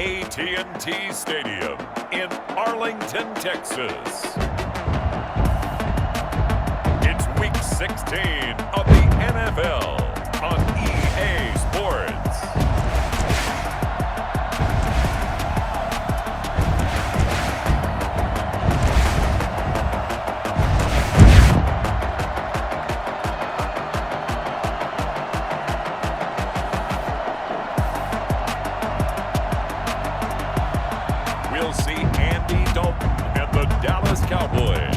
AT&T Stadium in Arlington, Texas. It's Week 16 of the NFL on EA Sports. We'll see Andy Dalton and the Dallas Cowboys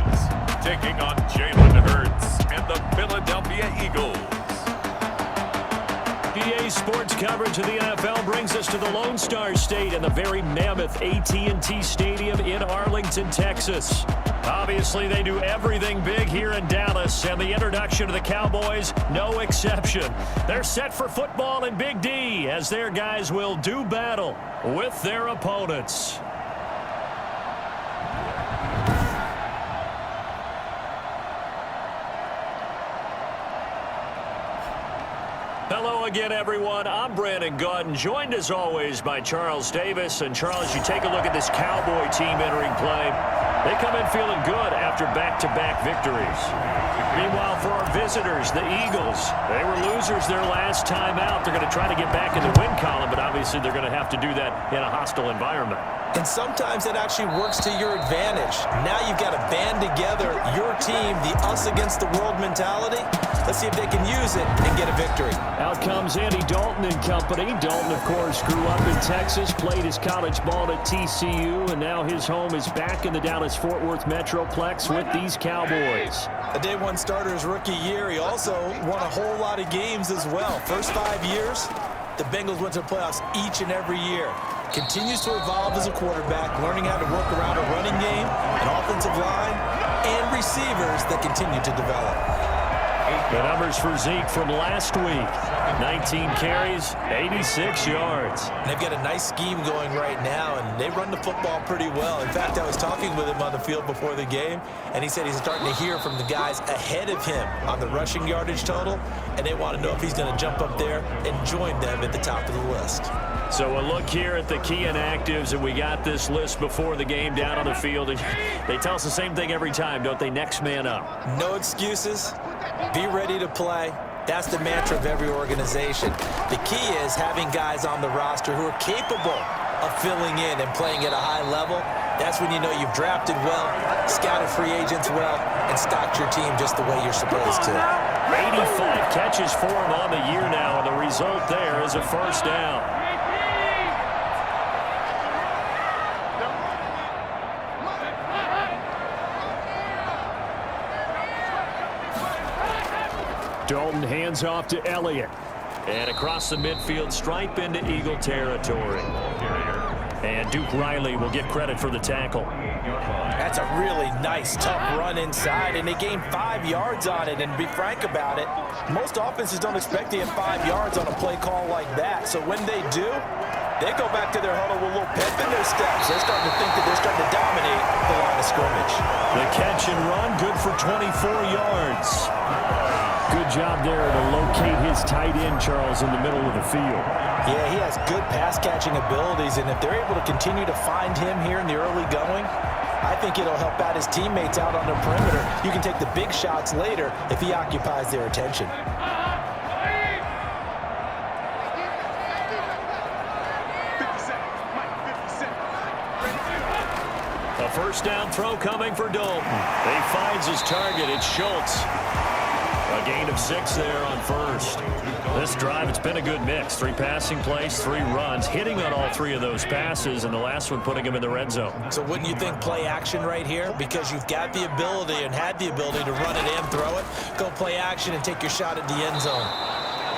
taking on Jalen Hurts and the Philadelphia Eagles. EA Sports coverage of the NFL brings us to the Lone Star State and the very mammoth AT&T Stadium in Arlington, Texas. Obviously, they do everything big here in Dallas, and the introduction of the Cowboys, no exception. They're set for football in Big D as their guys will do battle with their opponents. Hello again, everyone. I'm Brandon Gautin, joined as always by Charles Davis. And Charles, you take a look at this Cowboy team entering play. They come in feeling good after back-to-back victories. Meanwhile, for our visitors, the Eagles, they were losers their last time out. They're going to try to get back in the win column, but obviously they're going to have to do that in a hostile environment. And sometimes that actually works to your advantage. Now you've got to band together your team, the us against the world mentality. Let's see if they can use it and get a victory. Out comes Andy Dalton and company. Dalton, of course, grew up in Texas, played his college ball at TCU, and now his home is back in the Dallas-Fort Worth Metroplex with these Cowboys. A day one starter his rookie year. He also won a whole lot of games as well. First 5 years, the Bengals went to the playoffs each and every year. Continues to evolve as a quarterback, learning how to work around a running game, an offensive line, and receivers that continue to develop. The numbers for Zeke from last week, 19 carries, 86 yards. They've got a nice scheme going right now, and they run the football pretty well. In fact, I was talking with him on the field before the game, and he said he's starting to hear from the guys ahead of him on the rushing yardage total, and they want to know if he's going to jump up there and join them at the top of the list. So a look here at the key inactives, and we got this list before the game down on the field. And they tell us the same thing every time, don't they? Next man up. No excuses. Be ready to play. That's the mantra of every organization. The key is having guys on the roster who are capable of filling in and playing at a high level. That's when you know you've drafted well, scouted free agents well, and stocked your team just the way you're supposed to. 85 catches for him on the year now, and the result there is a first down. Dalton hands off to Elliott. And across the midfield stripe into Eagle territory. And Duke Riley will get credit for the tackle. That's a really nice, tough run inside, and they gained 5 yards on it. And to be frank about it, most offenses don't expect to get 5 yards on a play call like that. So when they do, they go back to their huddle with a little pep in their steps. They're starting to think that they're starting to dominate the line of scrimmage. The catch and run, good for 24 yards. Good job there to locate his tight end, Charles, in the middle of the field. Yeah, he has good pass-catching abilities, and if they're able to continue to find him here in the early going, I think it'll help out his teammates out on the perimeter. You can take the big shots later if he occupies their attention. A first down throw coming for Dalton. He finds his target. It's Schultz. A gain of 6 there on first. This drive, it's been a good mix. 3 passing plays, 3 runs, hitting on all 3 of those passes, and the last one putting him in the red zone. So wouldn't you think play action right here? Because you've got the ability and had the ability to run it and throw it. Go play action and take your shot at the end zone.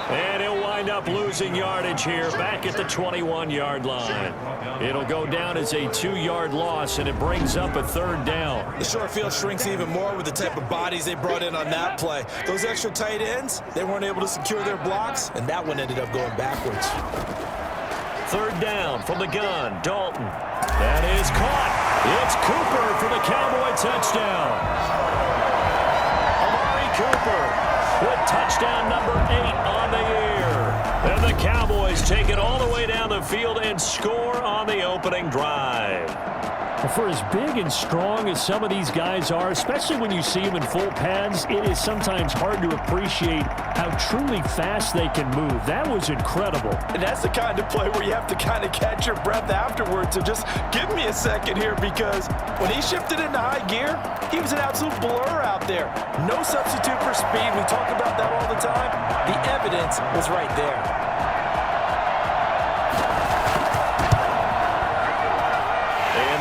And he'll wind up losing yardage here back at the 21-yard line. It'll go down as a 2-yard loss, and it brings up a 3rd down. The short field shrinks even more with the type of bodies they brought in on that play. Those extra tight ends, they weren't able to secure their blocks, and that one ended up going backwards. 3rd down from the gun, Dalton. That is caught. It's Cooper for the Cowboy touchdown. Amari Cooper with touchdown number 8 on the year. And the Cowboys Cowboys take it all the way down the field and score on the opening drive. For as big and strong as some of these guys are, especially when you see them in full pads, it is sometimes hard to appreciate how truly fast they can move. That was incredible. And that's the kind of play where you have to kind of catch your breath afterwards. So just give me a second here, because when he shifted into high gear, he was an absolute blur out there. No substitute for speed. We talk about that all the time. The evidence was right there.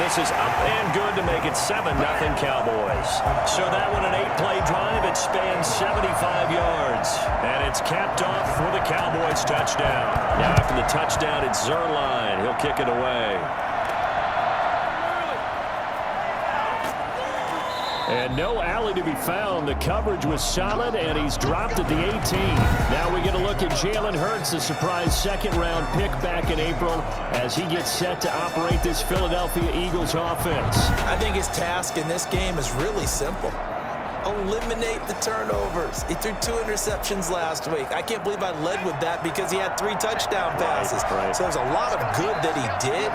This is up and good to make it 7-0 Cowboys. So that one an 8-play drive. It spans 75 yards. And it's capped off for the Cowboys touchdown. Now after the touchdown, it's Zerline. He'll kick it away. And no alley to be found. The coverage was solid, and he's dropped at the 18. Now we get a look at Jalen Hurts, a surprise second-round pick back in April, as he gets set to operate this Philadelphia Eagles offense. I think his task in this game is really simple. Eliminate the turnovers. He threw 2 interceptions last week. I can't believe I led with that because he had 3 touchdown passes. Right. So there's a lot of good that he did.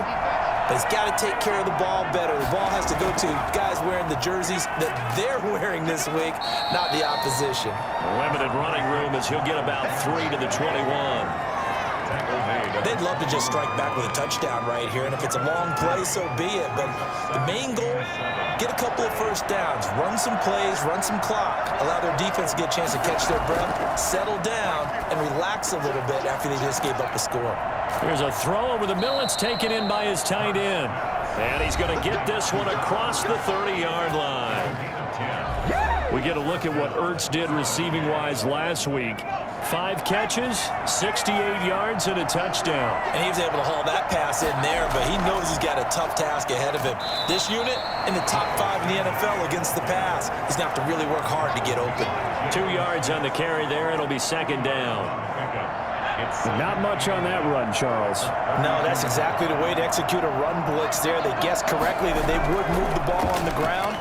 But he's got to take care of the ball better. The ball has to go to guys wearing the jerseys that they're wearing this week, not the opposition. Limited running room as he'll get about 3 to the 21. They'd love to just strike back with a touchdown right here, and if it's a long play, so be it. But the main goal, get a couple of first downs, run some plays, run some clock, allow their defense to get a chance to catch their breath, settle down, and relax a little bit after they just gave up a score. Here's a throw over the middle. It's taken in by his tight end. And he's going to get this one across the 30-yard line. We get a look at what Ertz did receiving-wise last week. 5 catches, 68 yards, and a touchdown. And he was able to haul that pass in there, but he knows he's got a tough task ahead of him. This unit in the top 5 in the NFL against the pass. He's going to have to really work hard to get open. 2 yards on the carry there. It'll be second down. Not much on that run, Charles. No, that's exactly the way to execute a run blitz there. They guessed correctly that they would move the ball on the ground,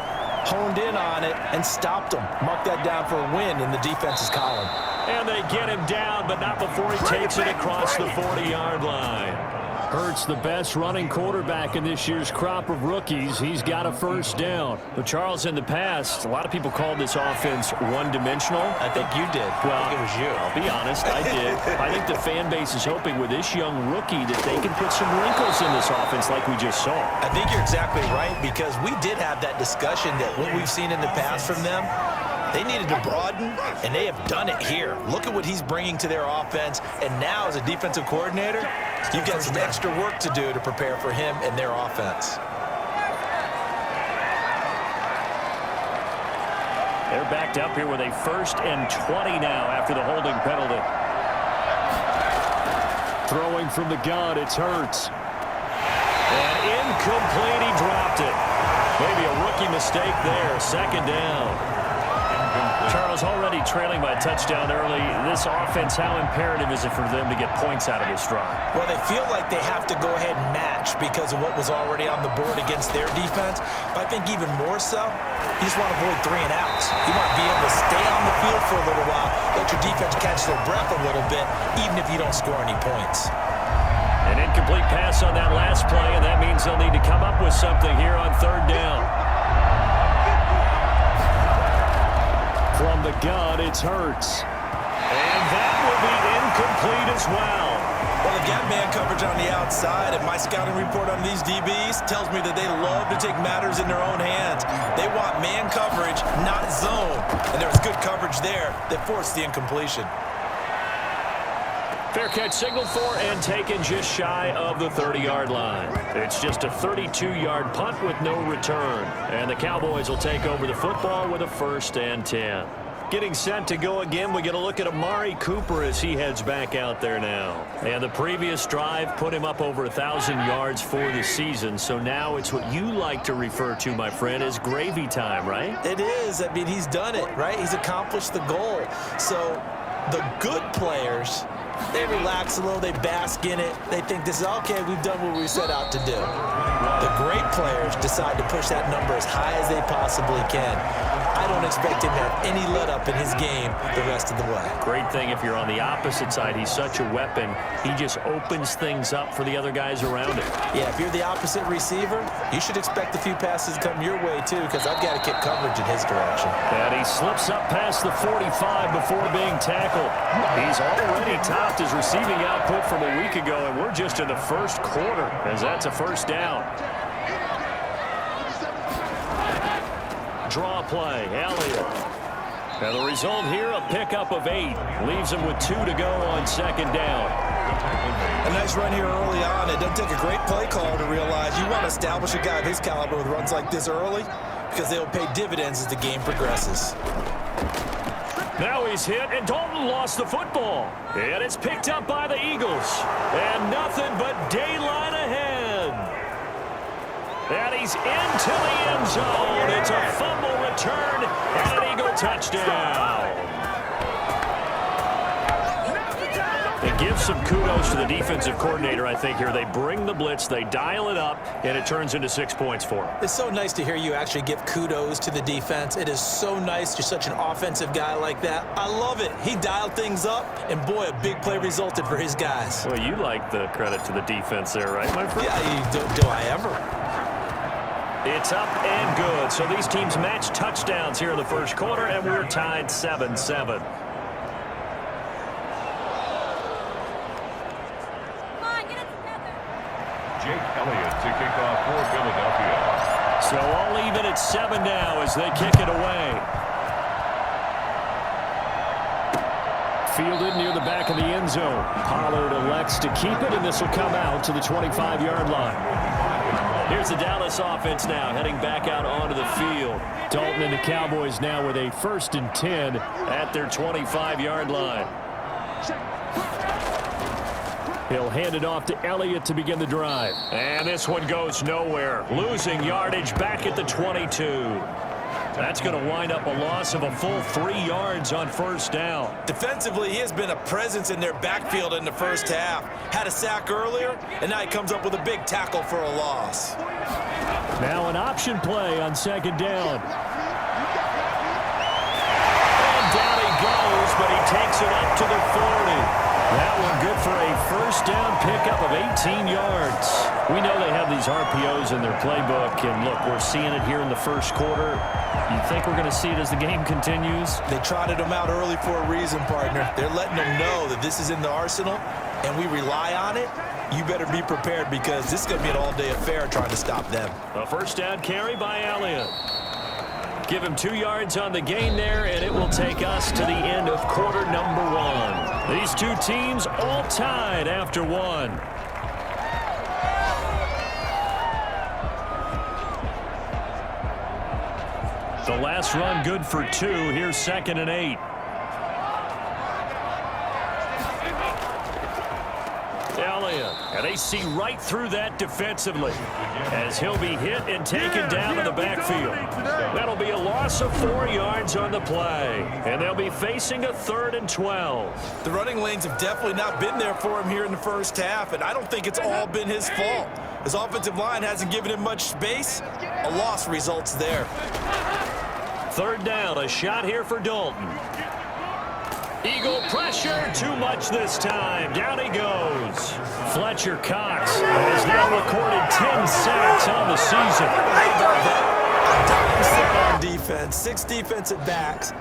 honed in on it, and stopped them. Mark that down for a win in the defense's column. And they get him down, but not before he takes it across the 40-yard line. Hurts the best running quarterback in this year's crop of rookies. He's got a first down. But Charles, in the past, a lot of people called this offense one-dimensional. I think you did. Well, I think it was you. I'll be honest, I did. I think the fan base is hoping with this young rookie that they can put some wrinkles in this offense like we just saw. I think you're exactly right, because we did have that discussion that what we've seen in the past from them, they needed to broaden, and they have done it here. Look at what he's bringing to their offense, and now as a defensive coordinator, you've got some extra work to do to prepare for him and their offense. They're backed up here with a 1st and 20 now after the holding penalty. Throwing from the gun, it's Hurts. And incomplete, he dropped it. Maybe a rookie mistake there, second down. Charles, already trailing by a touchdown early. This offense, how imperative is it for them to get points out of this drive? Well, they feel like they have to go ahead and match because of what was already on the board against their defense. But I think even more so, you just want to avoid 3 and outs. You want to be able to stay on the field for a little while, let your defense catch their breath a little bit, even if you don't score any points. An incomplete pass on that last play, and that means they'll need to come up with something here on 3rd down. From the gun, it's Hurts. And that will be incomplete as well. Well, they've got man coverage on the outside, and my scouting report on these DBs tells me that they love to take matters in their own hands. They want man coverage, not zone. And there was good coverage there that forced the incompletion. Fair catch signaled for and taken just shy of the 30-yard line. It's just a 32-yard punt with no return. And the Cowboys will take over the football with a 1st and 10. Getting set to go again, we get a look at Amari Cooper as he heads back out there now. And the previous drive put him up over 1,000 yards for the season. So now it's what you like to refer to, my friend, as gravy time, right? It is. I mean, he's done it, right? He's accomplished the goal. So the good players, they relax a little, they bask in it. They think this is, okay, we've done what we set out to do. The great players decide to push that number as high as they possibly can. I don't expect him to have any let-up in his game the rest of the way. Great thing if you're on the opposite side. He's such a weapon. He just opens things up for the other guys around him. Yeah, if you're the opposite receiver, you should expect a few passes to come your way, too, because I've got to kick coverage in his direction. And he slips up past the 45 before being tackled. He's already topped his receiving output from a week ago, and we're just in the first quarter, as that's a first down. Draw play, Elliott. And the result here, a pickup of 8. Leaves him with 2 to go on second down. A nice run here early on. It doesn't take a great play call to realize you want to establish a guy of his caliber with runs like this early because they'll pay dividends as the game progresses. Now he's hit, and Dalton lost the football. And it's picked up by the Eagles. And nothing but daylight ahead. And he's into the end zone. It's a fumble return and an Eagle touchdown. It gives some kudos to the defensive coordinator, I think, here. They bring the blitz, they dial it up, and it turns into 6 points for him. It's so nice to hear you actually give kudos to the defense. It is so nice. You're such an offensive guy like that. I love it. He dialed things up, and boy, a big play resulted for his guys. Well, you like the credit to the defense there, right, my friend? Yeah, do I ever? It's up and good. So these teams match touchdowns here in the first quarter, and we're tied 7-7. Zeke Elliott to kick off for Philadelphia. So all even at 7 now as they kick it away. Fielded near the back of the end zone. Pollard elects to keep it, and this will come out to the 25-yard line. Here's the Dallas offense now, heading back out onto the field. Dalton and the Cowboys now with a 1st and 10 at their 25-yard line. He'll hand it off to Elliott to begin the drive. And this one goes nowhere. Losing yardage back at the 22. That's going to wind up a loss of a full 3 yards on first down. Defensively, he has been a presence in their backfield in the first half. Had a sack earlier, and now he comes up with a big tackle for a loss. Now an option play on second down. And down he goes, but he takes it up to the 40. That one good for a first down pickup of 18 yards. We know they have these RPOs in their playbook, and look, we're seeing it here in the first quarter. You think we're going to see it as the game continues? They trotted him out early for a reason, partner. They're letting them know that this is in the arsenal, and we rely on it. You better be prepared because this is going to be an all-day affair trying to stop them. A first down carry by Elliott. Give him 2 yards on the gain there, and it will take us to the end of quarter number 1. These two teams all tied after 1. The last run good for 2. Here's 2nd and 8. Elliott, and they see right through that defensively as he'll be hit and taken down to the backfield. That'll be a loss of 4 yards on the play, and they'll be facing a 3rd and 12. The running lanes have definitely not been there for him here in the first half, and I don't think it's all been his fault. His offensive line hasn't given him much space. A loss results there. 3rd down, a shot here for Dalton. Eagle pressure, too much this time. Down he goes. Fletcher Cox has now recorded 10 sacks on the season. On defense, 6 defensive backs.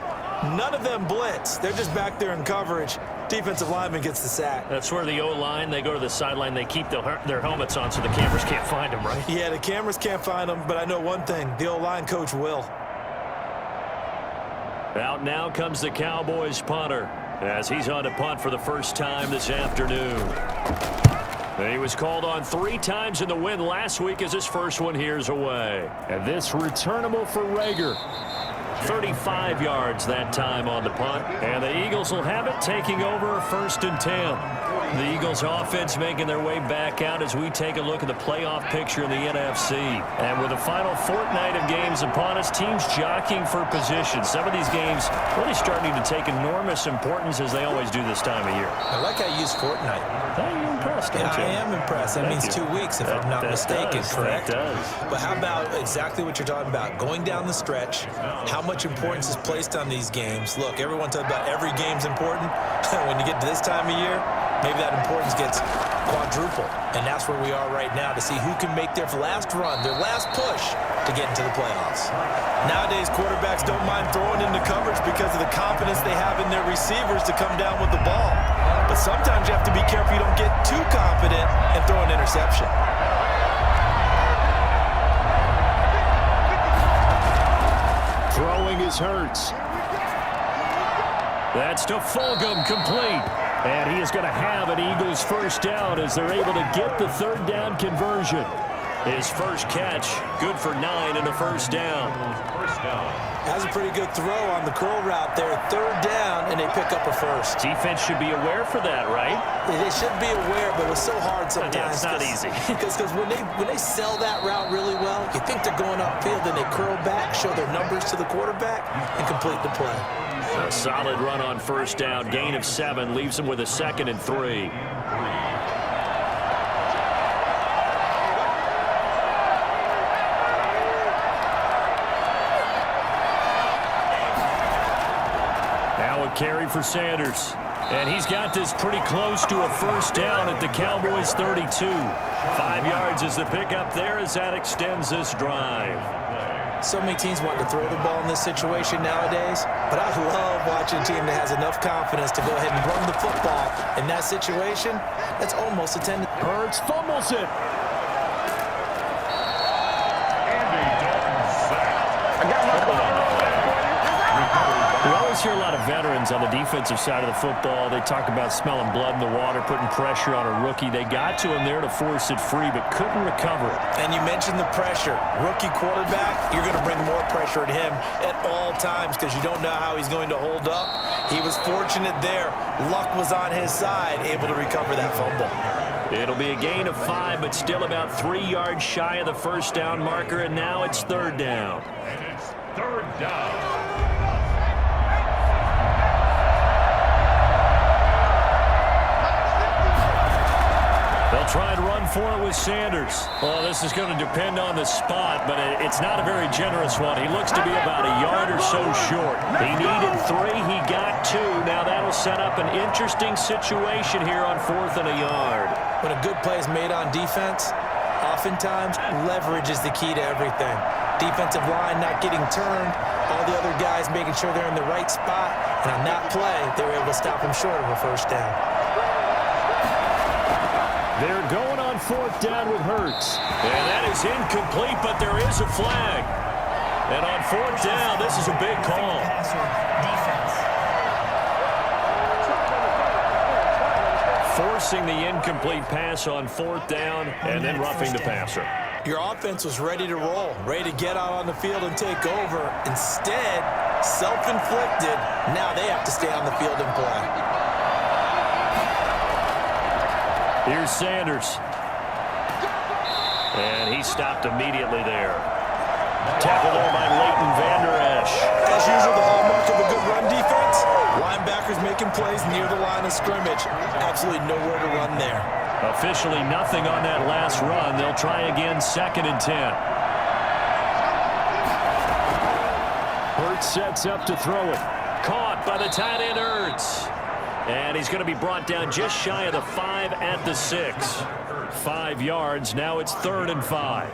None of them blitz. They're just back there in coverage. Defensive lineman gets the sack. That's where the O-line, they go to the sideline, they keep their helmets on so the cameras can't find them, right? Yeah, the cameras can't find them, but I know one thing. The O-line coach will. Out now comes the Cowboys punter as he's on to punt for the first time this afternoon. And he was called on 3 times in the win last week as his first one here's away. And this returnable for Rager. 35 yards that time on the punt. And the Eagles will have it, taking over a 1st and 10. The Eagles offense making their way back out as we take a look at the playoff picture in the NFC. And with the final fortnight of games upon us, teams jockeying for position. Some of these games really starting to take enormous importance as they always do this time of year. I like how you use fortnight. You're impressed, don't you? I am impressed. That means 2 weeks, if I'm not mistaken, correct? That does. But how about exactly what you're talking about? Going down the stretch, how much importance is placed on these games. Look, everyone talks about every game's important. When you get to this time of year, maybe that importance gets quadruple. And that's where we are right now to see who can make their last run, their last push to get into the playoffs. Nowadays, quarterbacks don't mind throwing into coverage because of the confidence they have in their receivers to come down with the ball. But sometimes you have to be careful you don't get too confident and throw an interception. Throwing is Hurts. That's to Fulgham, complete. And he is going to have an Eagles first down as they're able to get the third down conversion. His first catch, good for 9 and a first down. That's a pretty good throw on the curl route there. Third down, and they pick up a first. Defense should be aware for that, right? They should be aware, but it's so hard sometimes. Yeah, it's not easy. Because when they sell that route really well, you think they're going upfield, and they curl back, show their numbers to the quarterback, and complete the play. A solid run on first down. Gain of 7 leaves him with a 2nd and 3. Carry for Sanders. And he's got this pretty close to a first down at the Cowboys 32. 5 yards is the pickup there as that extends this drive. So many teams want to throw the ball in this situation nowadays, but I love watching a team that has enough confidence to go ahead and run the football. In that situation, that's almost a 10. Hurts fumbles it. We always hear a lot of veterans on the defensive side of the football. They talk about smelling blood in the water, putting pressure on a rookie. They got to him there to force it free, but couldn't recover it. And you mentioned the pressure. Rookie quarterback, you're going to bring more pressure at him at all times because you don't know how he's going to hold up. He was fortunate there. Luck was on his side, able to recover that fumble. It'll be a gain of 5, but still about 3 yards shy of the first down marker, and now it's third down. And it's third down. They'll try and run for it with Sanders. Well, this is going to depend on the spot, but it's not a very generous one. He looks to be about a yard or so short. He needed 3. He got 2. Now that'll set up an interesting situation here on 4th and a yard. When a good play is made on defense, oftentimes leverage is the key to everything. Defensive line not getting turned, all the other guys making sure they're in the right spot, and on that play, they were able to stop him short of a first down. They're going on 4th down with Hurts. And that is incomplete, but there is a flag. And on 4th down, this is a big call. Forcing the incomplete pass on 4th down and then roughing the passer. Your offense was ready to roll, ready to get out on the field and take over. Instead, self-inflicted, now they have to stay on the field and play. Here's Sanders. And he stopped immediately there. Tackled there by Leighton Vander Esch. As usual, the hallmark of a good run defense, linebackers making plays near the line of scrimmage. Absolutely nowhere to run there. Officially nothing on that last run. They'll try again, 2nd and 10. Hurts sets up to throw it. Caught by the tight end Hurts. And he's going to be brought down just shy of the 5 at the 6. 5 yards. Now it's 3rd and 5.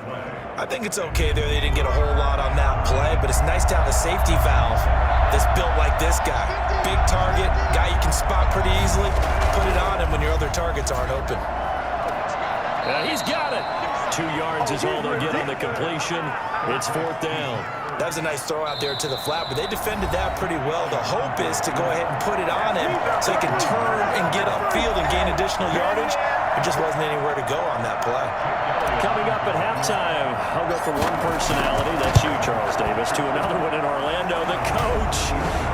I think it's okay there. They didn't get a whole lot on that play, but it's nice to have a safety valve that's built like this guy. Big target, guy you can spot pretty easily. Put it on him when your other targets aren't open. He's got it. 2 yards is all they'll get on the completion. It's 4th down. That was a nice throw out there to the flat, but they defended that pretty well. The hope is to go ahead and put it on him so he can turn and get upfield and gain additional yardage. There just wasn't anywhere to go on that play. Coming up at halftime, I'll go from one personality, that's you, Charles Davis, to another one in Orlando, the coach.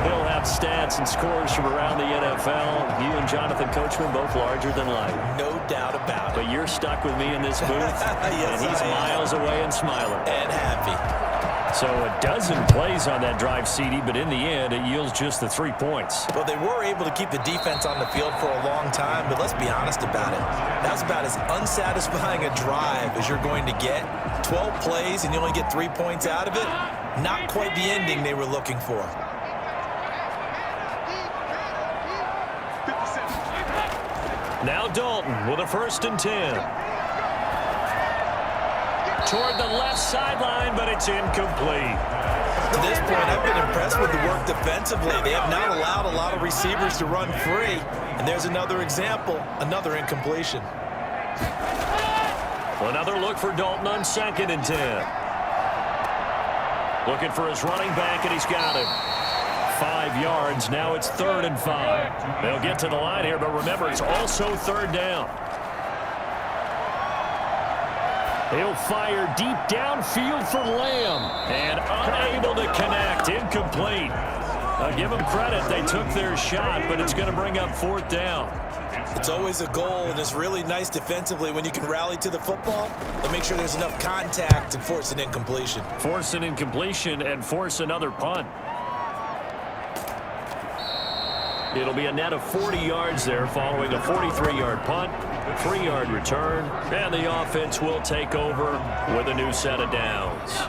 He'll have stats and scores from around the NFL. You and Jonathan Coachman both larger than life. No doubt about it. But you're stuck with me in this booth, yes, and he's miles away and smiling. And happy. So a dozen plays on that drive, CD, but in the end, it yields just the 3 points. Well, they were able to keep the defense on the field for a long time, but let's be honest about it. That's about as unsatisfying a drive as you're going to get. 12 plays and you only get 3 points out of it. Not quite the ending they were looking for. Now Dalton with a 1st and 10. Toward the left sideline, but it's incomplete. To this point, I've been impressed with the work defensively. They have not allowed a lot of receivers to run free. And there's another example, another incompletion. Another look for Dalton on 2nd and 10. Looking for his running back, and he's got him. 5 yards. Now it's 3rd and 5. They'll get to the line here, but remember, it's also 3rd down. He'll fire deep downfield for Lamb. And unable to connect. Incomplete. I'll give them credit. They took their shot, but it's going to bring up 4th down. It's always a goal, and it's really nice defensively when you can rally to the football and make sure there's enough contact and force an incompletion. Force an incompletion and force another punt. It'll be a net of 40 yards there following a 43-yard punt, 3-yard return, and the offense will take over with a new set of downs.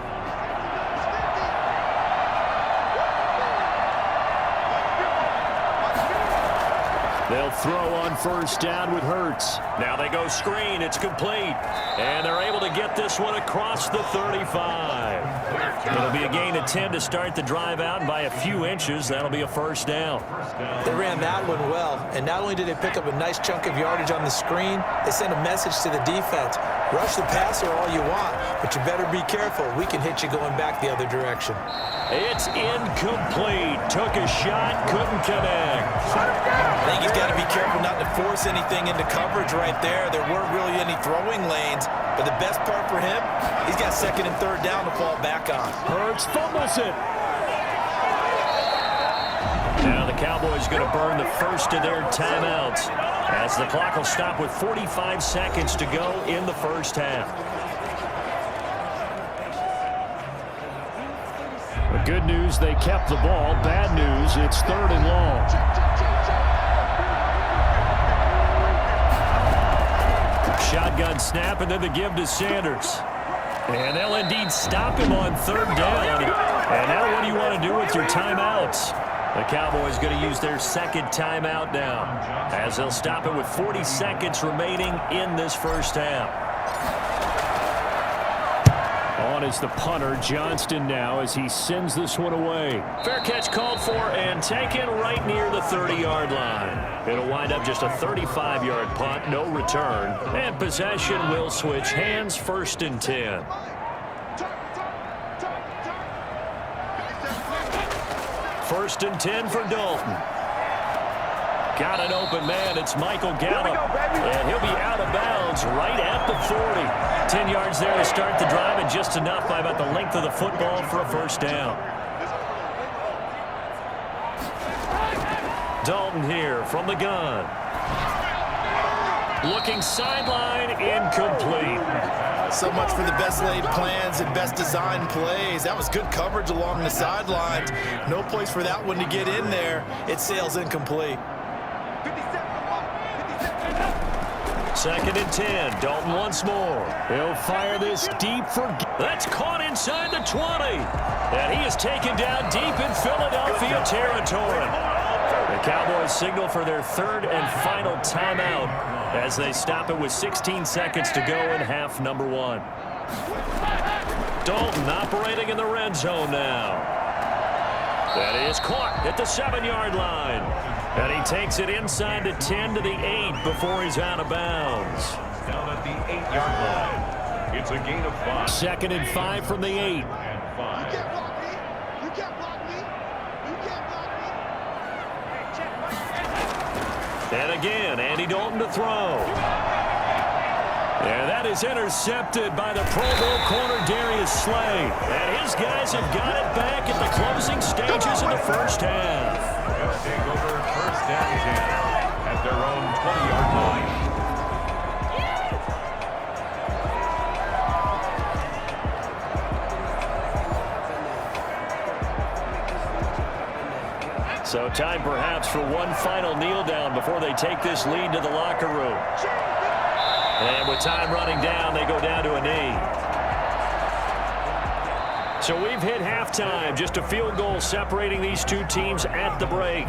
They'll throw on 1st down with Hurts. Now they go screen. It's complete. And they're able to get this one across the 35. It'll be a gain of 10 to start the drive out, and by a few inches, that'll be a 1st down. They ran that one well, and not only did they pick up a nice chunk of yardage on the screen, they sent a message to the defense. Rush the passer all you want, but you better be careful. We can hit you going back the other direction. It's incomplete. Took a shot, couldn't connect. I think he's got to be careful not to force anything into coverage right there. There weren't really any throwing lanes, but the best part for him, he's got 2nd and 3rd down to fall back on. Hurts fumbles it. Now the Cowboys going to burn the first of their timeouts as the clock will stop with 45 seconds to go in the 1st half. The good news, they kept the ball. Bad news, it's 3rd and long. Shotgun snap, and then the give to Sanders. And they'll indeed stop him on 3rd down. And now what do you want to do with your timeouts? The Cowboys going to use their 2nd timeout now, as they'll stop it with 40 seconds remaining in this 1st half. On is the punter, Johnston, now, as he sends this one away. Fair catch called for and taken right near the 30-yard line. It'll wind up just a 35-yard punt, no return, and possession will switch hands, 1st and 10. First and 10 for Dalton. Got an open man. It's Michael Gallup. And he'll be out of bounds right at the 40. 10 yards there to start the drive, and just enough by about the length of the football for a 1st down. Dalton here from the gun. Looking sideline, incomplete. So much for the best laid plans and best designed plays. That was good coverage along the sidelines. No place for that one to get in there. It sails incomplete. 2nd and 10. Dalton once more. He'll fire this deep for... That's caught inside the 20. And he is taken down deep in Philadelphia territory. The Cowboys signal for their 3rd and final timeout as they stop it with 16 seconds to go in half number 1. Dalton operating in the red zone now. That is caught at the 7-yard line. And he takes it inside the 10 to the 8 before he's out of bounds. Down at the 8-yard line. It's a gain of 5. 2nd and 5 from the 8. And again, Andy Dalton to throw. And that is intercepted by the Pro Bowl corner, Darius Slay. And his guys have got it back at the closing stages of the 1st half. They'll take over 1st down at their own 20-yard line. So time perhaps for one final kneel down before they take this lead to the locker room. And with time running down, they go down to a knee. So we've hit halftime, just a field goal separating these two teams at the break.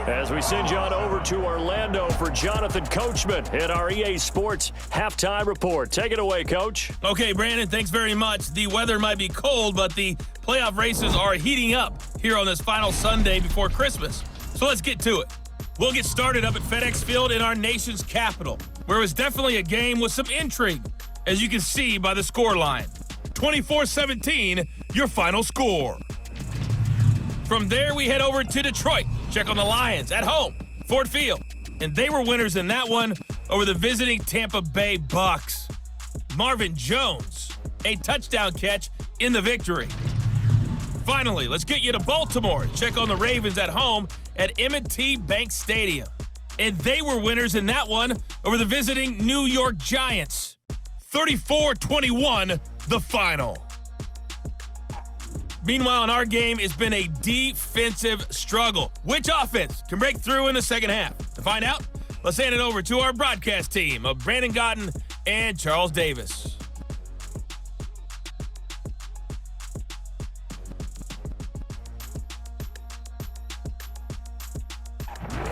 As we send you on over to Orlando for Jonathan Coachman in our EA Sports Halftime Report. Take it away, Coach. Okay, Brandon, thanks very much. The weather might be cold, but the playoff races are heating up here on this final Sunday before Christmas. So let's get to it. We'll get started up at FedEx Field in our nation's capital, where it was definitely a game with some intrigue, as you can see by the score line. 24-17, your final score. From there, we head over to Detroit. Check on the Lions at home, Ford Field. And they were winners in that one over the visiting Tampa Bay Bucks. Marvin Jones, a touchdown catch in the victory. Finally, let's get you to Baltimore. Check on the Ravens at home at M&T Bank Stadium. And they were winners in that one over the visiting New York Giants. 34-21, the final. Meanwhile, in our game, it's been a defensive struggle. Which offense can break through in the second half? To find out, let's hand it over to our broadcast team of Brandon Gaudin and Charles Davis.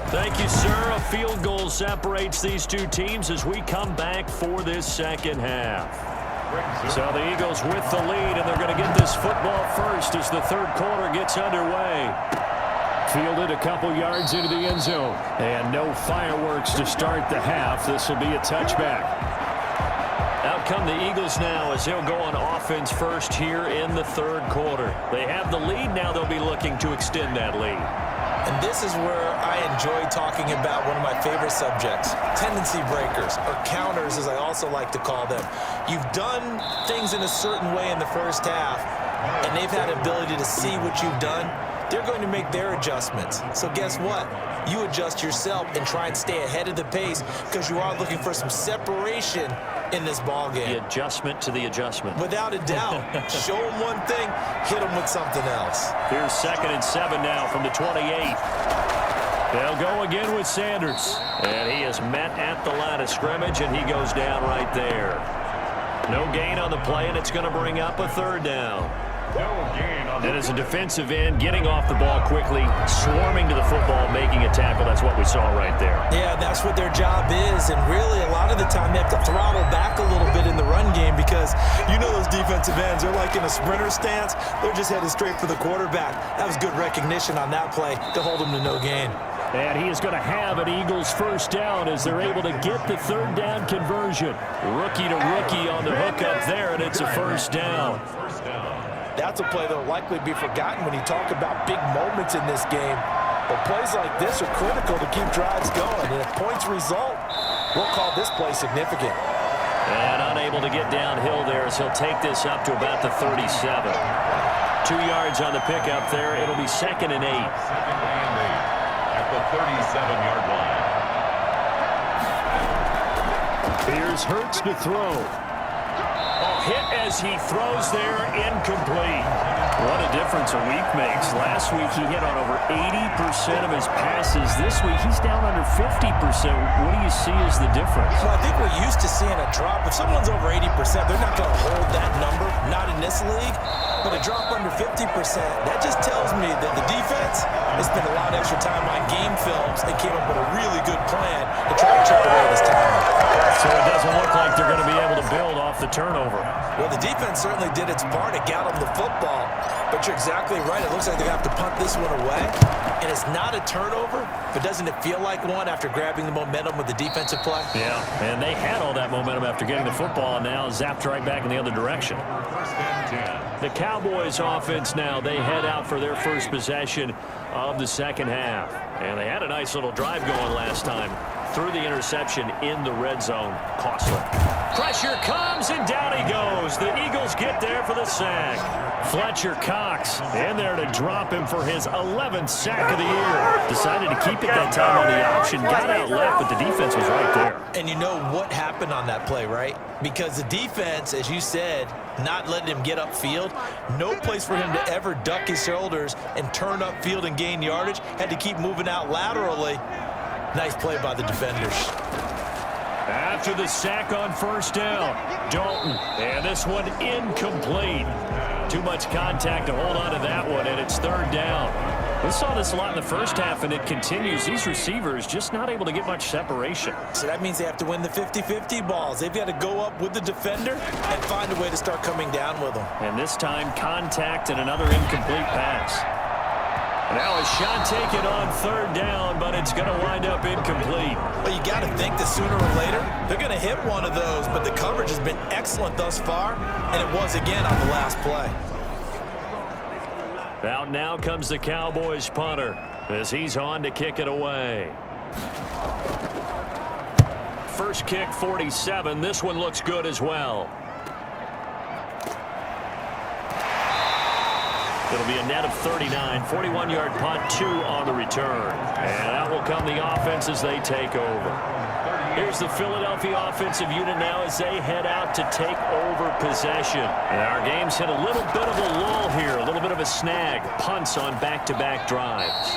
Thank you, sir. A field goal separates these two teams as we come back for this second half. So the Eagles with the lead, and they're going to get this football first as the third quarter gets underway. Fielded a couple yards into the end zone. And no fireworks to start the half. This will be a touchback. Out come the Eagles now as they'll go on offense first here in the third quarter. They have the lead. Now they'll be looking to extend that lead. And this is where I enjoy talking about one of my favorite subjects, tendency breakers, or counters as I also like to call them. You've done things in a certain way in the first half, and they've had the ability to see what you've done. They're going to make their adjustments. So guess what? You adjust yourself and try and stay ahead of the pace because you are looking for some separation in this ball game. The adjustment to the adjustment. Without a doubt. Show them one thing, hit them with something else. Here's 2nd and 7 now from the 28. They'll go again with Sanders. And he is met at the line of scrimmage, and he goes down right there. No gain on the play, and it's going to bring up a third down. And as a defensive end, getting off the ball quickly, swarming to the football, making a tackle. That's what we saw right there. Yeah, that's what their job is. And really, a lot of the time, they have to throttle back a little bit in the run game because you know those defensive ends, they're like in a sprinter stance. They're just headed straight for the quarterback. That was good recognition on that play to hold them to no gain. And he is going to have an Eagles first down as they're able to get the third down conversion. Rookie to rookie on the hook up there, and it's a first down. That's a play that will likely be forgotten when you talk about big moments in this game. But plays like this are critical to keep drives going. And if points result, we'll call this play significant. And unable to get downhill there as he'll take this up to about the 37. 2 yards on the pickup there. It'll be 2nd and 8. At the 37-yard line. Here's Hurts to throw. Hit as he throws there, incomplete. What a difference a week makes. Last week he hit on over 80% of his passes. This week he's down under 50%. What do you see as the difference? Well, I think we're used to seeing a drop. If someone's over 80%, they're not going to hold that number, not in this league. But a drop under 50%, that just tells me that the defense has spent a lot of extra time on game films and came up with a really good plan to try and chip away this time. So it doesn't look like they're going to be able to build off the turnover. Well, the defense certainly did its part to get them the football, but you're exactly right. It looks like they're going to have to punt this one away, and it's not a turnover, but doesn't it feel like one after grabbing the momentum with the defensive play? Yeah, and they had all that momentum after getting the football, and now zapped right back in the other direction. The Cowboys offense now, they head out for their first possession of the second half, and they had a nice little drive going last time. Through the interception in the red zone. Costly. Pressure comes, and down he goes. The Eagles get there for the sack. Fletcher Cox in there to drop him for his 11th sack of the year. Decided to keep it that time on the option. Got out left, but the defense was right there. And you know what happened on that play, right? Because the defense, as you said, not letting him get upfield. No place for him to ever duck his shoulders and turn upfield and gain yardage. Had to keep moving out laterally. Nice play by the defenders. After the sack on first down, Dalton, and this one incomplete. Too much contact to hold on to that one, and it's third down. We saw this a lot in the first half, and it continues. These receivers just not able to get much separation. So that means they have to win the 50-50 balls. They've got to go up with the defender and find a way to start coming down with them. And this time, contact and another incomplete pass. Now a shot taken on third down, but it's going to wind up incomplete. Well, you got to think that sooner or later, they're going to hit one of those, but the coverage has been excellent thus far, and it was again on the last play. Out now comes the Cowboys punter as he's on to kick it away. First kick, 47. This one looks good as well. It'll be a net of 39, 41-yard punt, 2 on the return. And that will come the offense as they take over. Here's the Philadelphia offensive unit now as they head out to take over possession. And our game's hit a little bit of a lull here, a little bit of a snag. Punts on back-to-back drives.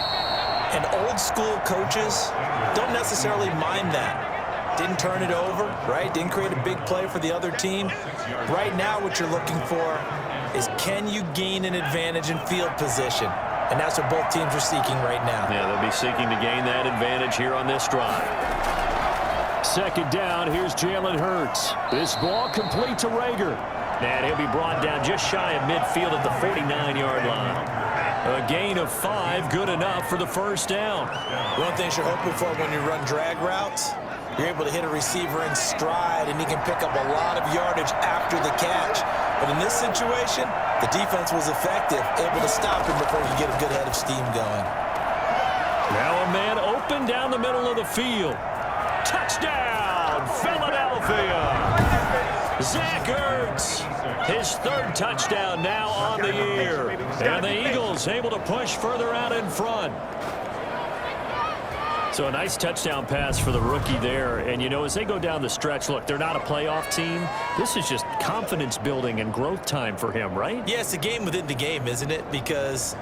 And old-school coaches don't necessarily mind that. Didn't turn it over, right? Didn't create a big play for the other team. Right now what you're looking for is can you gain an advantage in field position? And that's what both teams are seeking right now. Yeah, they'll be seeking to gain that advantage here on this drive. Second down, here's Jalen Hurts. This ball complete to Rager. And he'll be brought down just shy of midfield at the 49-yard line. A gain of 5, good enough for the first down. One of the things you're hoping for when you run drag routes, you're able to hit a receiver in stride, and he can pick up a lot of yardage after the catch. But in this situation, the defense was effective, able to stop him before he could get a good head of steam going. Now a man open down the middle of the field. Touchdown, Philadelphia! Zeke Elliott, his third touchdown now on the year. And the Eagles able to push further out in front. So a nice touchdown pass for the rookie there. And, you know, as they go down the stretch, look, they're not a playoff team. This is just confidence building and growth time for him, right? Yeah, it's a game within the game, isn't it? Because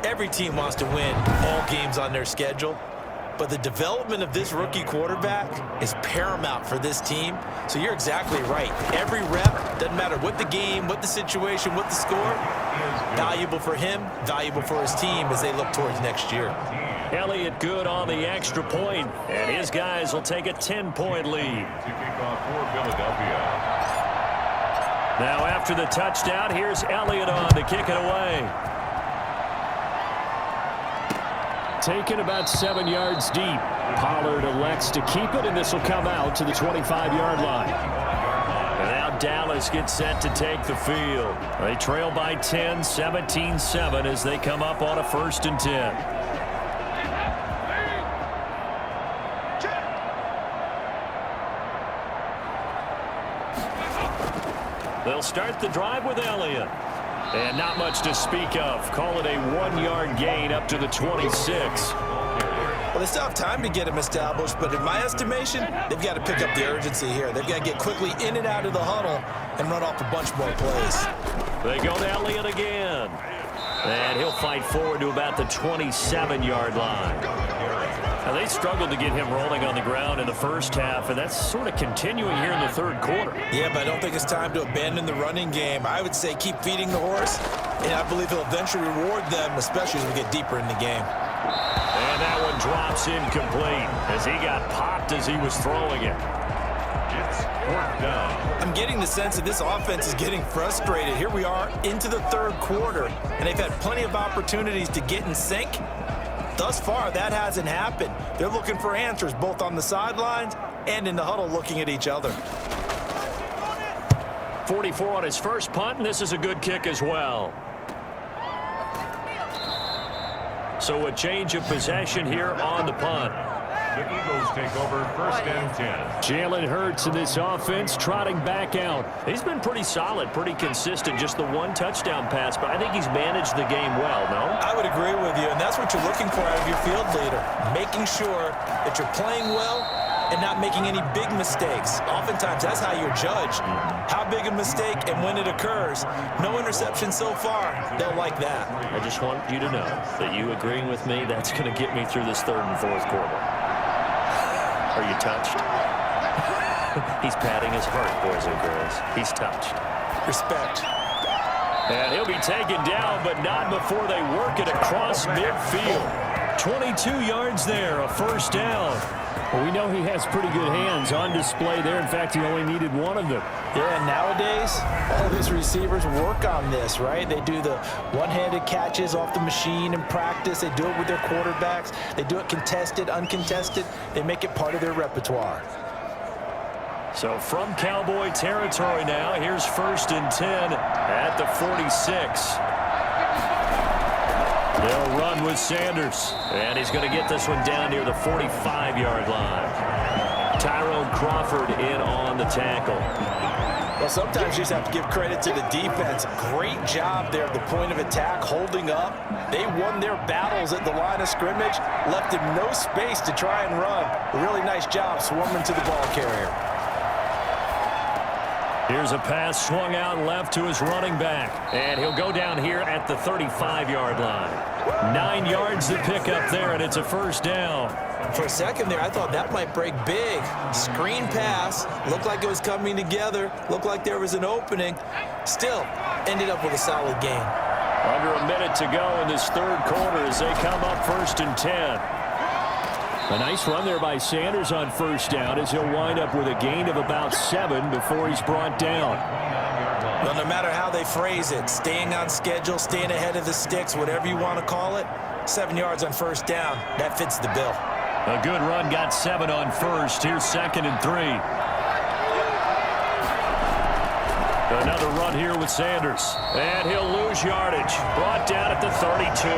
every team wants to win all games on their schedule. But the development of this rookie quarterback is paramount for this team. So you're exactly right. Every rep, doesn't matter what the game, what the situation, what the score, valuable for him, valuable for his team as they look towards next year. Elliott good on the extra point, and his guys will take a 10-point lead. Now after the touchdown, here's Elliott on to kick it away. Taken about 7 yards deep. Pollard elects to keep it, and this will come out to the 25-yard line. And now Dallas gets set to take the field. They trail by 10, 17-7 as they come up on a 1st and 10. They'll start the drive with Elliott. And not much to speak of. Call it a 1-yard gain up to the 26. Well, they still have time to get him established, but in my estimation, they've got to pick up the urgency here. They've got to get quickly in and out of the huddle and run off a bunch more plays. They go to Elliott again. And he'll fight forward to about the 27-yard line. Now, they struggled to get him rolling on the ground in the first half, and that's sort of continuing here in the third quarter. Yeah, but I don't think it's time to abandon the running game. I would say keep feeding the horse, and I believe he'll eventually reward them, especially as we get deeper in the game. And that one drops incomplete as he got popped as he was throwing it. It's 4th down. I'm getting the sense that this offense is getting frustrated. Here we are into the third quarter, and they've had plenty of opportunities to get in sync. Thus far, that hasn't happened. They're looking for answers both on the sidelines and in the huddle looking at each other. 44 on his first punt, and this is a good kick as well. So a change of possession here on the punt. The Eagles take over 1st and 10. Jalen Hurts in this offense trotting back out. He's been pretty solid, pretty consistent, just the 1 touchdown pass, but I think he's managed the game well, no? I would agree with you, and that's what you're looking for out of your field leader, making sure that you're playing well and not making any big mistakes. Oftentimes, that's how you're judged. How big a mistake and when it occurs. No interception so far. They'll like that. I just want you to know that you agreeing with me, that's going to get me through this 3rd and 4th quarter. Are you touched? He's patting his heart, boys and girls. He's touched. Respect. And he'll be taken down, but not before they work it across midfield. 22 yards there, a first down. Well, we know he has pretty good hands on display there. In fact, he only needed one of them. Yeah, nowadays, all of his receivers work on this, right? They do the one-handed catches off the machine in practice. They do it with their quarterbacks. They do it contested, uncontested. They make it part of their repertoire. So from Cowboy territory now, here's 1st and 10 at the 46. They'll run with Sanders, and he's going to get this one down near the 45-yard line. Tyrone Crawford in on the tackle. Well, sometimes you just have to give credit to the defense. Great job there at the point of attack, holding up. They won their battles at the line of scrimmage, left him no space to try and run. A really nice job swarming to the ball carrier. Here's a pass swung out left to his running back. And he'll go down here at the 35-yard line. 9 yards to pick up there, and it's a first down. For a second there, I thought that might break big. Screen pass. Looked like it was coming together. Looked like there was an opening. Still, ended up with a solid gain. Under a minute to go in this third quarter as they come up 1st and 10. A nice run there by Sanders on first down as he'll wind up with a gain of about 7 before he's brought down. Well, no matter how they phrase it, staying on schedule, staying ahead of the sticks, whatever you want to call it, 7 yards on first down, that fits the bill. A good run got 7 on first. Here's 2nd and 3. Another run here with Sanders. And he'll lose yardage. Brought down at the 32.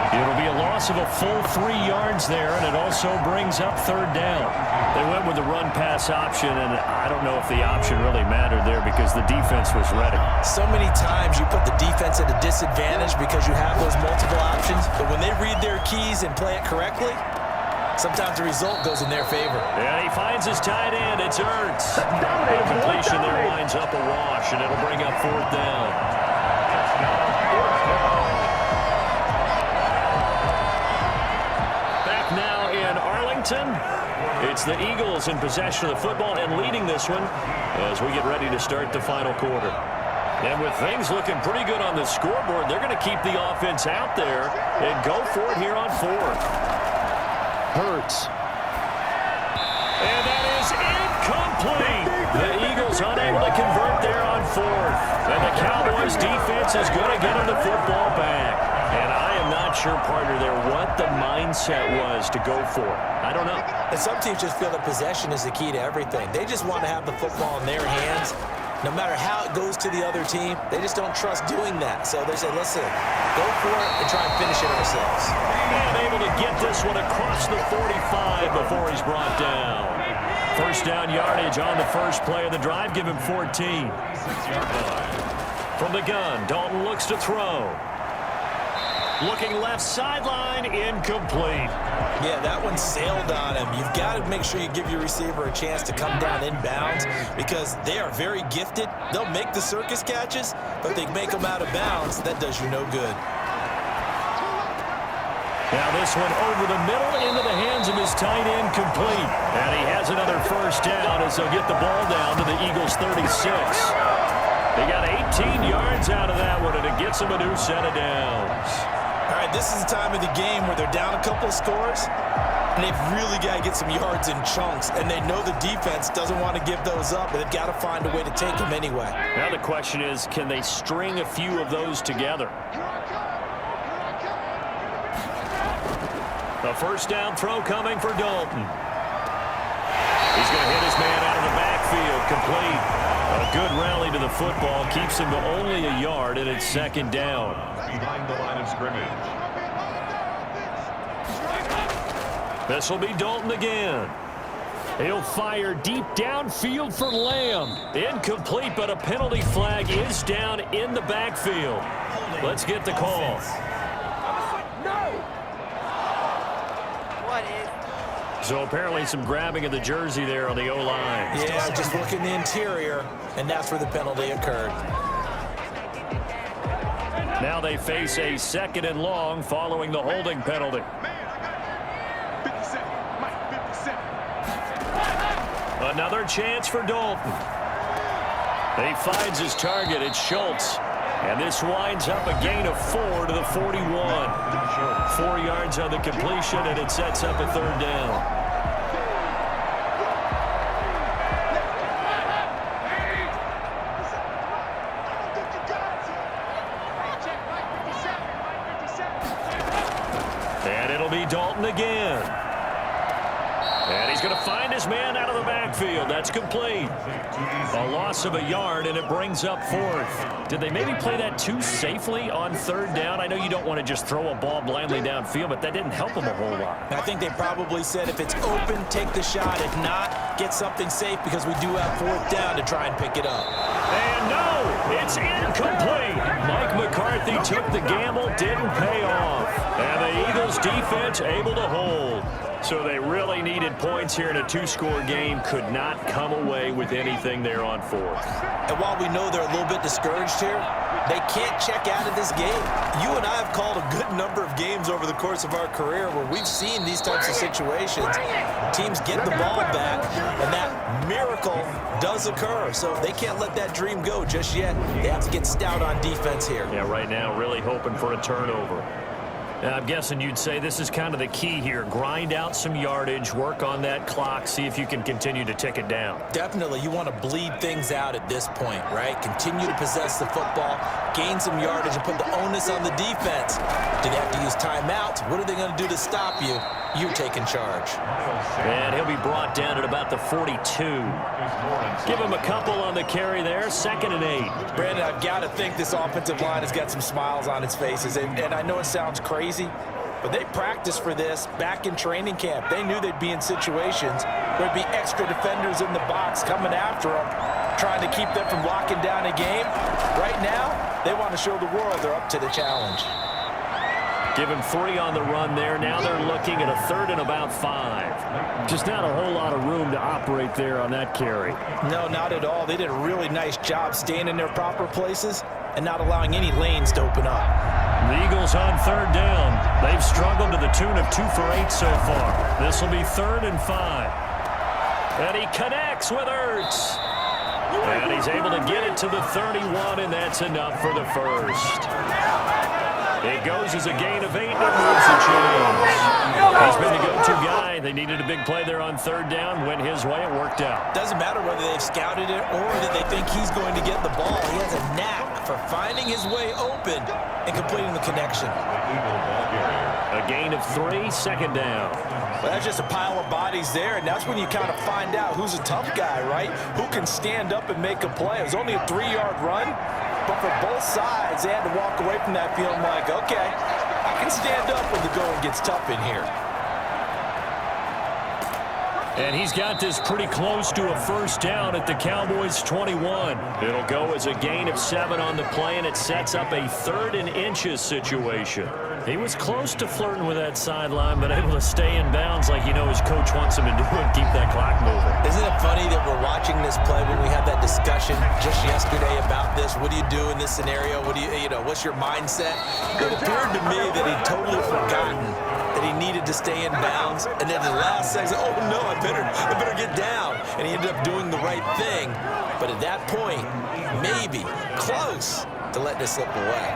It'll be a loss of a full 3 yards there, and it also brings up 3rd down. They went with the run-pass option, and I don't know if the option really mattered there because the defense was ready. So many times you put the defense at a disadvantage because you have those multiple options, but when they read their keys and play it correctly, sometimes the result goes in their favor. And he finds his tight end. It's Hurts. The completion there winds up a wash, and it'll bring up 4th down. Back now in Arlington. It's the Eagles in possession of the football and leading this one as we get ready to start the final quarter. And with things looking pretty good on the scoreboard, they're going to keep the offense out there and go for it here on 4th. Hurts. And that is incomplete. The Eagles unable to convert there on 4th. And the Cowboys defense is going to get him the football back. And I am not sure, partner, there what the mindset was to go for it. I don't know. And some teams just feel that possession is the key to everything. They just want to have the football in their hands. No matter how it goes to the other team, they just don't trust doing that. So they say, listen, go for it and try and finish it ourselves. And able to get this one across the 45 before he's brought down. First down yardage on the first play of the drive. Give him 14. From the gun, Dalton looks to throw. Looking left sideline, incomplete. Yeah, that one sailed on him. You've got to make sure you give your receiver a chance to come down inbounds because they are very gifted. They'll make the circus catches, but they make them out of bounds. That does you no good. Now this one over the middle into the hands of his tight end, complete. And he has another first down as they'll get the ball down to the Eagles' 36. They got 18 yards out of that one, and it gets them a new set of downs. All right, this is the time of the game where they're down a couple of scores, and they've really got to get some yards in chunks, and they know the defense doesn't want to give those up, but they've got to find a way to take them anyway. Now the question is, can they string a few of those together? A first down throw coming for Dalton. He's going to hit his man out of the backfield, complete. A good rally to the football keeps him to only a yard, and it's 2nd down. Behind the line of scrimmage. This will be Dalton again. He'll fire deep downfield for Lamb. Incomplete, but a penalty flag is down in the backfield. Let's get the call. So apparently some grabbing of the jersey there on the O-line. Yeah, just look in the interior, and that's where the penalty occurred. Now they face a 2nd and long following the holding penalty. Another chance for Dalton. He finds his target. It's Schultz. And this winds up a gain of 4 to the 41. 4 yards on the completion, and it sets up a third down. And it'll be Dalton again. And he's going to find his man out of the backfield. That's complete. A loss of a yard, and it brings up 4th. Did they maybe play that too safely on 3rd down? I know you don't want to just throw a ball blindly downfield, but that didn't help them a whole lot. I think they probably said if it's open, take the shot. If not, get something safe because we do have 4th down to try and pick it up. And no, it's incomplete. Mike McCarthy took the gamble, didn't pay off. And the Eagles defense able to hold. So they really needed points here in a 2-score game. Could not come away with anything there on 4th. And while we know they're a little bit discouraged here, they can't check out of this game. You and I have called a good number of games over the course of our career where we've seen these types of situations. Teams get the ball back, and that miracle does occur. So they can't let that dream go just yet. They have to get stout on defense here. Yeah, right now really hoping for a turnover. I'm guessing you'd say this is kind of the key here. Grind out some yardage, work on that clock, see if you can continue to tick it down. Definitely. You want to bleed things out at this point, right? Continue to possess the football, gain some yardage, and put the onus on the defense. Do they have to use timeouts? What are they going to do to stop you? You're taking charge. And he'll be brought down at about the 42. Give him a couple on the carry there. 2nd and 8. Brandon, I've got to think this offensive line has got some smiles on its faces. And I know it sounds crazy, but they practiced for this back in training camp. They knew they'd be in situations where there'd be extra defenders in the box coming after them, trying to keep them from locking down a game. Right now, they want to show the world they're up to the challenge. Give him 3 on the run there. Now they're looking at a 3rd and about 5. Just not a whole lot of room to operate there on that carry. No, not at all. They did a really nice job staying in their proper places and not allowing any lanes to open up. The Eagles on 3rd down. They've struggled to the tune of 2 for 8 so far. This will be 3rd and 5. And he connects with Hurts. And he's able to get it to the 31, and that's enough for the first. It goes as a gain of 8, and it moves the chains. He's been the go-to guy. They needed a big play there on 3rd down. Went his way. It worked out. Doesn't matter whether they've scouted it or that they think he's going to get the ball. He has a knack for finding his way open and completing the connection. A gain of 3, 2nd down. Well, that's just a pile of bodies there, and that's when you kind of find out who's a tough guy, right? Who can stand up and make a play. It was only a 3-yard run, but for both sides, they had to walk away from that feeling like, okay, I can stand up when the going gets tough in here. And he's got this pretty close to a 1st down at the Cowboys' 21. It'll go as a gain of 7 on the play, and it sets up a 3rd and inches situation. He was close to flirting with that sideline, but able to stay in bounds like you know his coach wants him to do and keep that clock moving. Isn't it funny that we're watching this play when we had that discussion just yesterday about this? What do you do in this scenario? What do you know, what's your mindset? It appeared to me that he'd totally forgotten that he needed to stay in bounds, and then the last second, oh no, I better get down. And he ended up doing the right thing. But at that point, maybe close to let this slip away.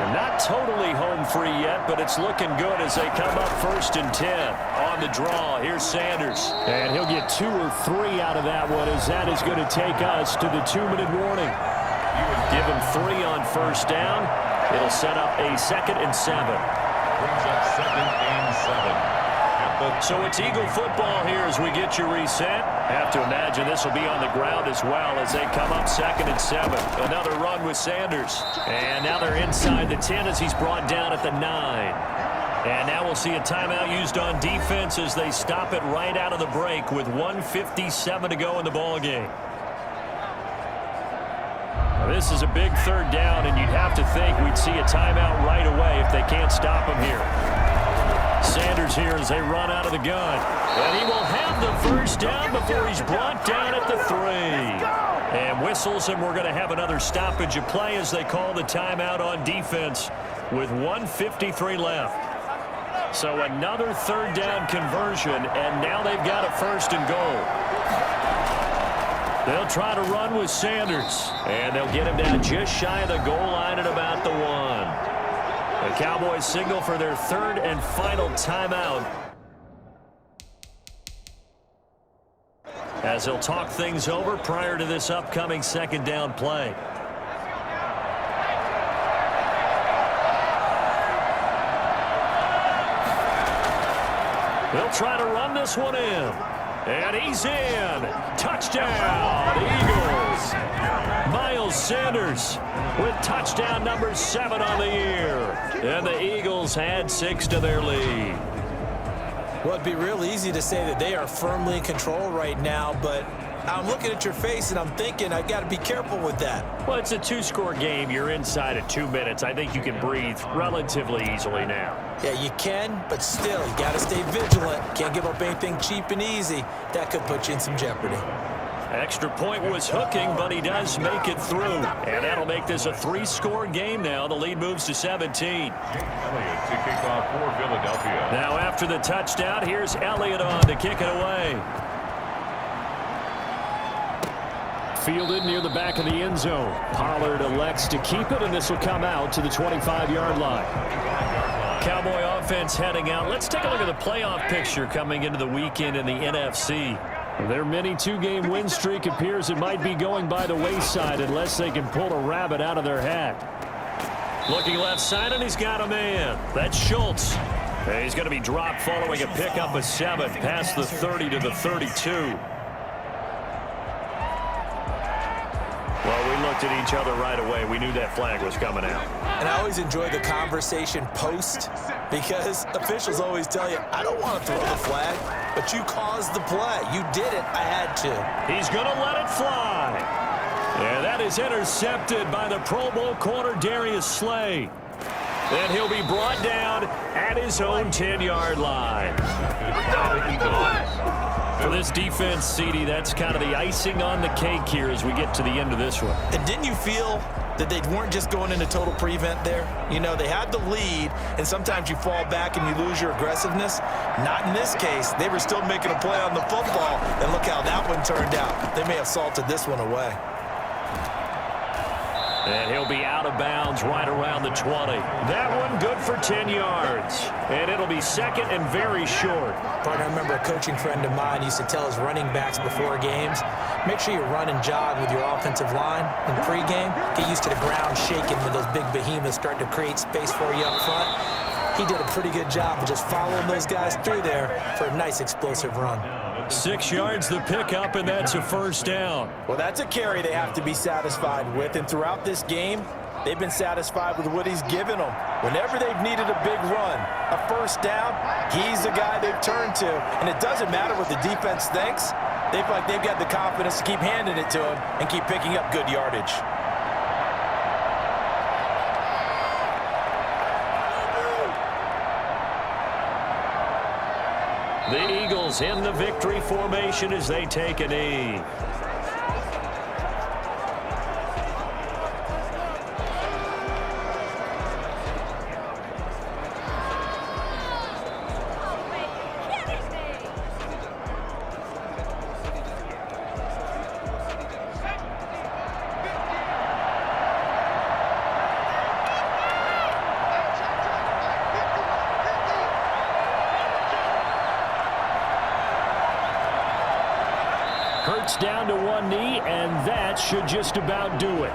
They're not totally home free yet, but it's looking good as they come up 1st and 10. On the draw, here's Sanders. And he'll get 2 or 3 out of that one, as that is going to take us to the 2-minute warning. Give him 3 on 1st down. It'll set up a 2nd and 7. Brings up 2nd and 7. So it's Eagle football here as we get you reset. Have to imagine this will be on the ground as well as they come up 2nd and 7. Another run with Sanders. And now they're inside the 10 as he's brought down at the 9. And now we'll see a timeout used on defense as they stop it right out of the break with 1:57 to go in the ballgame. This is a big 3rd down, and you'd have to think we'd see a timeout right away if they can't stop him here. Sanders here as they run out of the gun. And he will have the 1st down before he's brought down at the 3. And whistles, and we're going to have another stoppage of play as they call the timeout on defense with 1:53 left. So another 3rd down conversion, and now they've got a 1st and goal. They'll try to run with Sanders, and they'll get him down just shy of the goal line at about the 1. The Cowboys signal for their third and final timeout, as they'll talk things over prior to this upcoming second down play. They'll try to run this one in. And he's in. Touchdown, Eagles. Miles Sanders with touchdown number 7 on the year. And the Eagles add 6 to their lead. Well, it'd be real easy to say that they are firmly in control right now, but I'm looking at your face and I'm thinking I got to be careful with that. Well, it's a 2-score game. You're inside at 2 minutes. I think you can breathe relatively easily now. Yeah, you can, but still, you got to stay vigilant. Can't give up anything cheap and easy. That could put you in some jeopardy. Extra point was hooking, but he does make it through. And that'll make this a 3-score game now. The lead moves to 17. Elliott to kick off for Philadelphia. Now after the touchdown, here's Elliott on to kick it away. Fielded near the back of the end zone. Pollard elects to keep it, and this will come out to the 25-yard line. Cowboy offense heading out. Let's take a look at the playoff picture coming into the weekend in the NFC. Their mini 2-game win streak appears it might be going by the wayside unless they can pull a rabbit out of their hat. Looking left side, and he's got a man. That's Schultz. And he's going to be dropped following a pickup of 7 past the 30 to the 32. Well, we looked at each other right away. We knew that flag was coming out. And I always enjoy the conversation post because officials always tell you, I don't want to throw the flag, but you caused the play. You did it. I had to. He's going to let it fly. And that is intercepted by the Pro Bowl corner Darius Slay. And he'll be brought down at his own 10-yard line. For this defense, CD, that's kind of the icing on the cake here as we get to the end of this one. And didn't you feel that they weren't just going into total prevent there? You know, they had the lead, and sometimes you fall back and you lose your aggressiveness. Not in this case. They were still making a play on the football, and look how that one turned out. They may have salted this one away. And he'll be out of bounds right around the 20. That one good for 10 yards. And it'll be second and very short. Partner, I remember a coaching friend of mine used to tell his running backs before games, make sure you run and jog with your offensive line in pregame. Get used to the ground shaking when those big behemoths start to create space for you up front. He did a pretty good job of just following those guys through there for a nice explosive run. 6 yards the pickup, and that's a first down. Well, that's a carry they have to be satisfied with, and throughout this game, they've been satisfied with what he's given them. Whenever they've needed a big run, a first down, he's the guy they've turned to. And it doesn't matter what the defense thinks. They feel like they've got the confidence to keep handing it to him and keep picking up good yardage. The Eagles in the victory formation as they take a knee. Hurts down to one knee, and that should just about do it.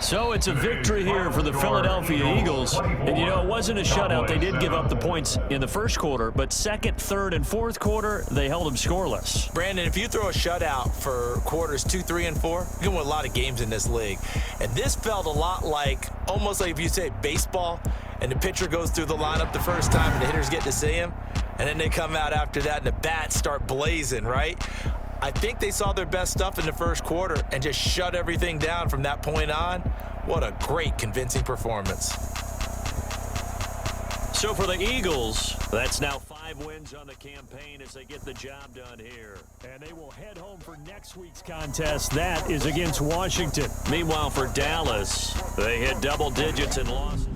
So it's a victory here for the Philadelphia Eagles. And, you know, it wasn't a shutout. They did give up the points in the first quarter, but second, third, and fourth quarter, they held them scoreless. Brandon, if you throw a shutout for quarters 2, 3, and 4, you can win a lot of games in this league. And this felt a lot like, almost like if you say baseball, and the pitcher goes through the lineup the first time and the hitters get to see him, and then they come out after that and the bats start blazing, right? I think they saw their best stuff in the first quarter and just shut everything down from that point on. What a great, convincing performance. So for the Eagles, that's now 5 wins on the campaign as they get the job done here. And they will head home for next week's contest. That is against Washington. Meanwhile, for Dallas, they hit double digits in losses.